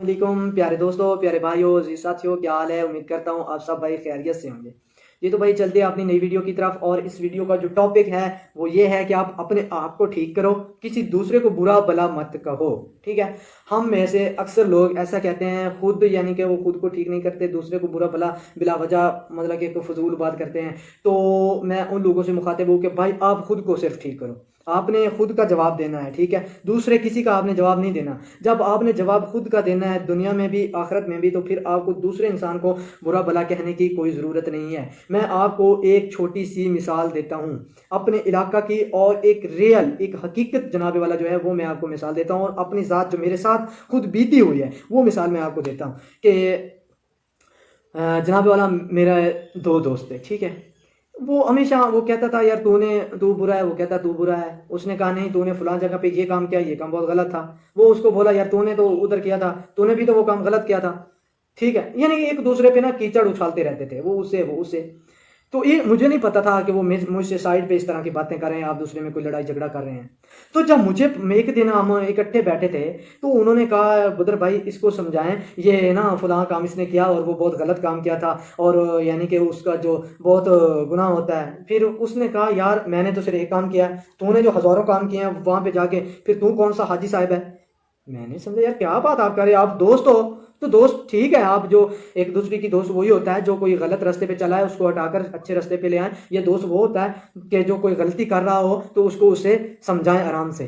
वालेकुम प्यारे दोस्तों, प्यारे भाइयों, जी साथियों, क्या हाल है। उम्मीद करता हूँ आप सब भाई खैरियत से होंगे। जी तो भाई चलते हैं अपनी नई वीडियो की तरफ। और इस वीडियो का जो टॉपिक है वो ये है कि आप अपने आप को ठीक करो, किसी दूसरे को बुरा भला मत कहो। ठीक है। हम में से अक्सर लोग ऐसा कहते हैं, खुद यानी कि वो खुद को ठीक नहीं करते, दूसरे को बुरा भला बिला वजह मतलब कि फजूल बात करते हैं। तो मैं उन लोगों से मुखातिब हूँ कि भाई आप खुद को सिर्फ ठीक करो, आपने खुद का जवाब देना है। ठीक है। दूसरे किसी का आपने जवाब नहीं देना। जब आपने जवाब खुद का देना है, दुनिया में भी आखिरत में भी, तो फिर आपको दूसरे इंसान को बुरा भला कहने की कोई ज़रूरत नहीं है। मैं आपको एक छोटी सी मिसाल देता हूँ अपने इलाका की, और एक रियल एक हकीकत जनाबे वाला जो है वो मैं आपको मिसाल देता हूँ, और अपनी ज़ात जो मेरे साथ खुद बीती हुई है वो मिसाल मैं आपको देता हूँ कि जनाबे वाला मेरा दो दोस्त है। ठीक है। वो हमेशा वो कहता था यार तू बुरा है, वो कहता तू बुरा है। उसने कहा नहीं, तूने फलां जगह पे ये काम किया, ये काम बहुत गलत था। वो उसको बोला यार तूने तो उधर किया था, तूने भी तो वो काम गलत किया था। ठीक है। यानी कि एक दूसरे पे ना कीचड़ उछालते रहते थे, वो उससे। तो ये मुझे नहीं पता था कि वो मुझसे साइड पे इस तरह की बातें कर रहे हैं, आप दूसरे में कोई लड़ाई झगड़ा कर रहे हैं। तो जब मुझे एक दिन हम इकट्ठे बैठे थे, तो उन्होंने कहा बदर भाई इसको समझाएं, ये ना फलां काम इसने किया और वो बहुत गलत काम किया था, और यानी कि उसका जो बहुत गुनाह होता है। फिर उसने कहा यार मैंने तो सिर्फ एक काम किया है, तूने जो हज़ारों काम किए हैं वहाँ पे जाके फिर तू कौन सा हाजी साहब है। मैंने समझा यार क्या बात आप कर रहे हैं, आप दोस्त हो तो दोस्त ठीक है, आप जो एक दूसरे की दोस्त वही होता है जो कोई गलत रास्ते पे चला है उसको हटाकर अच्छे रास्ते पे ले आए। ये दोस्त वो होता है कि जो कोई गलती कर रहा हो तो उसको उसे समझाएं आराम से।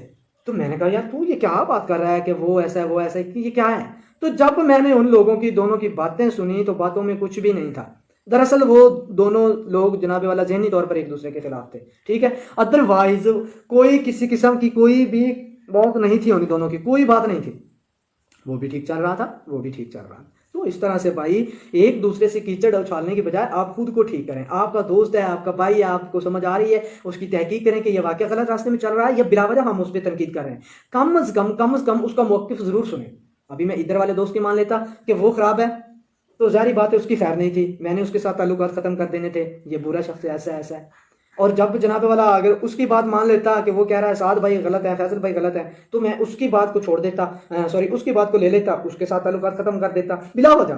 तो मैंने कहा यार तू ये क्या बात कर रहा है कि वो ऐसा है वो ऐसा है, कि ये क्या है। तो जब मैंने उन लोगों की दोनों की बातें सुनी तो बातों में कुछ भी नहीं था। दरअसल वो दोनों लोग जनाबे वाला जहनी तौर पर एक दूसरे के खिलाफ थे। ठीक है। अदरवाइज कोई किसी किस्म की कोई भी बात नहीं थी, उन दोनों की कोई बात नहीं थी। वो भी ठीक चल रहा था, वो भी ठीक चल रहा था। तो इस तरह से भाई एक दूसरे से कीचड़ उछालने की बजाय आप खुद को ठीक करें। आपका दोस्त है, आपका भाई है, आपको समझ आ रही है, उसकी तहकीक करें कि यह वाकई गलत रास्ते में चल रहा है या बिलावजह हम उस पर तनकीद कर रहे हैं। कम से कम उसका मौक़िफ़ जरूर सुने। अभी मैं इधर वाले दोस्त की मान लेता कि वो खराब है, तो जारी बात है उसकी खैर नहीं थी, मैंने उसके साथ ताल्लुकात खत्म कर देने थे, ये बुरा शख्स ऐसा ऐसा है। और जब जनाबे वाला अगर उसकी बात मान लेता कि वो कह रहा है साद भाई गलत है, फैसल भाई गलत है, तो मैं उसकी बात को छोड़ देता, सॉरी उसकी बात को ले लेता, उसके साथ ताल्लुकात खत्म कर देता बिला वजह।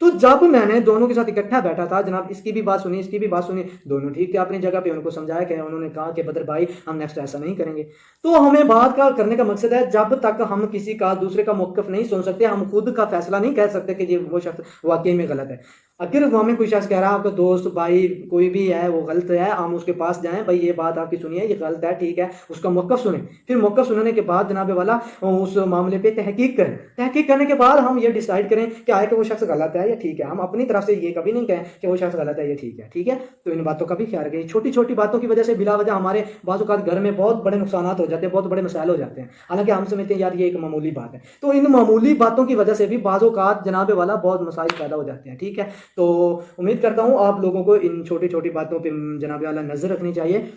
तो जब मैंने दोनों के साथ इकट्ठा बैठा था, जनाब इसकी भी बात सुनी, इसकी भी बात सुनी, दोनों ठीक थे अपनी जगह पे, उनको समझाया कि उन्होंने कहा कि बदर भाई हम नेक्स्ट ऐसा नहीं करेंगे। तो हमें बात का करने का मकसद है, जब तक हम किसी का दूसरे का मौक़िफ़ नहीं सुन सकते, हम खुद का फैसला नहीं कह सकते कि ये वो शख्स वाकई में गलत है। अगर हमें कोई शख्स कह रहा है आपका दोस्त भाई कोई भी है वो गलत है, हम उसके पास जाएं, भाई ये बात आपकी सुनिए, ये गलत है, ठीक है, उसका मौक़िफ़ सुने। फिर मौक़िफ़ सुनने के बाद जनाबे वाला उस मामले पे तहकीक करें। तहकीक करने के बाद हम ये डिसाइड करें कि आए कि वो शख्स गलत है या ठीक है। हम अपनी तरफ से ये कभी नहीं कहें कि वो शख्स गलत है या ठीक है। ठीक है। तो इन बातों का भी ख्याल रखें। छोटी छोटी बातों की वजह से बिला वजह हमारे बाज़ औक़ात घर में बहुत बड़े नुकसान हो जाते हैं, बहुत बड़े मसाइल हो जाते हैं, हालांकि हम समझते हैं यार ये एक मामूली बात है। तो इन मामूली बातों की वजह से भी बाज़ औक़ात जनाबे वाला बहुत मसाइल पैदा हो जाते हैं। ठीक है। तो उम्मीद करता हूँ आप लोगों को इन छोटी छोटी बातों पे जनाब आला नज़र रखनी चाहिए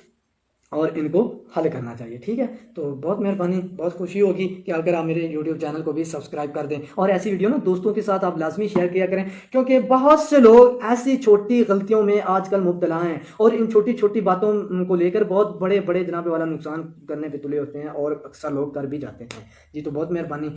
और इनको हल करना चाहिए। ठीक है। तो बहुत मेहरबानी, बहुत खुशी होगी कि अगर आप मेरे यूट्यूब चैनल को भी सब्सक्राइब कर दें, और ऐसी वीडियो ना दोस्तों के साथ आप लाजमी शेयर किया करें, क्योंकि बहुत से लोग ऐसी छोटी गलतियों में आजकल मुब्तला हैं और इन छोटी छोटी बातों को लेकर बहुत बड़े बड़े जनाबे वाला नुकसान करने पे तुले होते हैं, और अक्सर लोग कर भी जाते हैं। जी तो बहुत मेहरबानी।